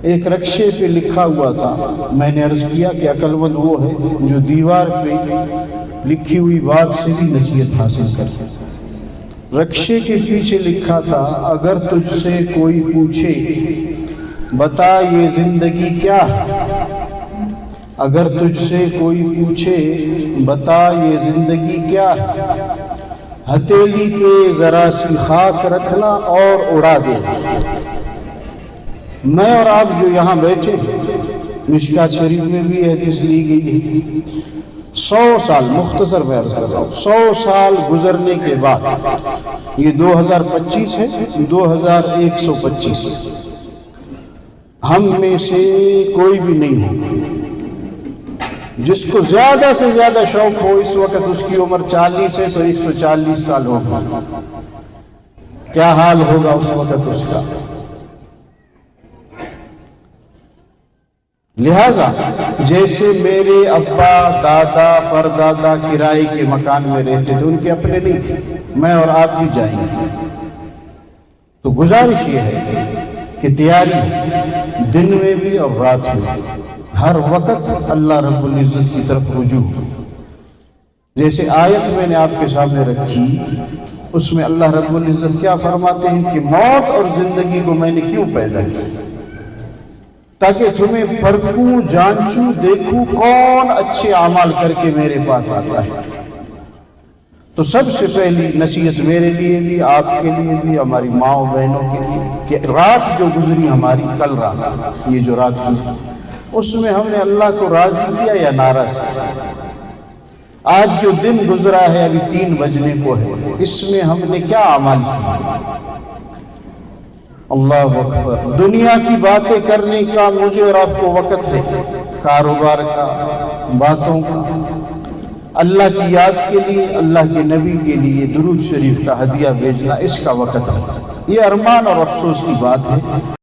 ایک رکشے پہ لکھا ہوا تھا، میں نے عرض کیا کہ عقلمند وہ ہے جو دیوار پہ لکھی ہوئی بات سے بھی نصیحت حاصل کرے۔ رکشے کے پیچھے لکھا تھا، اگر تجھ سے کوئی پوچھے بتا یہ زندگی کیا ہے، اگر تجھ سے کوئی پوچھے بتا یہ زندگی کیا ہے، ہتھیلی پہ ذرا سی خاک رکھنا اور اڑا دے۔ میں اور آپ جو یہاں بیٹھے مشکات شریف میں بھی حدیث لی گئی ہے، 100 سال مختصر میں عرض کر رہا ہوں، 100 سال گزرنے کے بعد، یہ 2025 ہے، 2125، ہم میں سے کوئی بھی نہیں ہو جس کو زیادہ سے زیادہ شوق ہو اس وقت اس کی عمر 40 ہے تو 140 سال ہوگا، کیا حال ہوگا اس وقت اس کا۔ لہذا جیسے میرے ابا دادا پردادا کرائے کے مکان میں رہتے تھے، ان کے اپنے نہیں تھے، میں اور آپ بھی جائیں گے، تو گزارش یہ ہے کہ تیاری دن میں بھی اور رات میں ہر وقت اللہ رب العزت کی طرف رجوع۔ جیسے آیت میں نے آپ کے سامنے رکھی، اس میں اللہ رب العزت کیا فرماتے ہیں کہ موت اور زندگی کو میں نے کیوں پیدا کیا، تاکہ تمہیں پرکھوں جانچوں دیکھوں کون اچھے اعمال کر کے میرے پاس آتا ہے۔ تو سب سے پہلی نصیحت میرے لیے بھی، آپ کے لیے بھی، ہماری ماں و بہنوں کے لیے، کہ رات جو گزری ہماری، کل رات، یہ جو رات گزری، اس میں ہم نے اللہ کو راضی کیا یا ناراض کیا؟ آج جو دن گزرا ہے، ابھی 3 بجنے کو ہے، اس میں ہم نے کیا عمل کیا؟ اللہ اکبر۔ دنیا کی باتیں کرنے کا مجھے اور آپ کو وقت ہے، کاروبار کا، باتوں کا، اللہ کی یاد کے لیے، اللہ کے نبی کے لیے درود شریف کا ہدیہ بھیجنا، اس کا وقت ہے۔ یہ ارمان اور افسوس کی بات ہے۔